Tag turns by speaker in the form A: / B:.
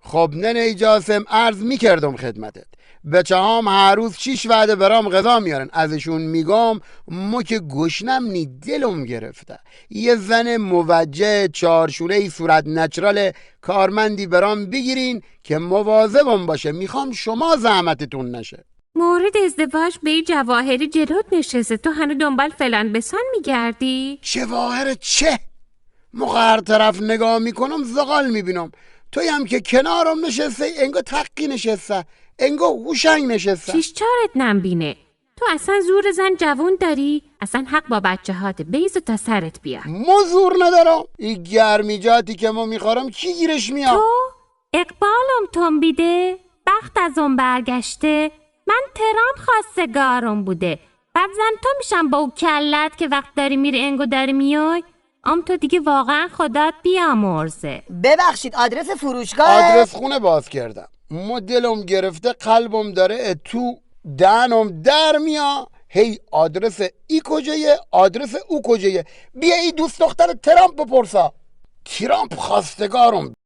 A: خب ننه جاسم عرض میکردم خدمتت، بچه هم هر روز 6 وعده برام غذا میارن، ازشون میگم مو که گشنم نی دلم گرفته، یه زن موجه چارشونه صورت نچرال کارمندی برام بگیرین که مواظبم باشه، میخوام شما زحمتتون نشه.
B: مورد ازدواج به این جواهری جلوت نشسته، تو هنو دنبال فلان بسان میگردی؟
A: جواهر چه؟ موقع هر طرف نگاه میکنم زغال میبینم، توی هم که کنارم نشسته انگا تقی نشسته، انگا هوشنگ نشسته.
B: چیش چارت نمبینه؟ تو اصلا زور زن جوون داری؟ اصلا حق با بچه هاته، بیزو تا سرت بیا.
A: ما زور ندارم، این گرمیجاتی که ما میخورم کی گیرش میاد؟
B: تو؟ اقبالم تنبیده؟ بخت از اون برگشته؟ من تران خواستگارم بوده، بعد زن تو میشم با او کلت که وقت داری میری انگو داری میای؟ تو دیگه واقعا خدات بیامرزه.
C: ببخشید آدرس فروشگاه؟
A: آدرس خونه باز کردم، ما دلم گرفته قلبم داره تو دهنم در میا، هی آدرس ای کجایه آدرس او کجایه، بیا ای دوست دختر ترامپ بپرسا. ترامپ خواستگارم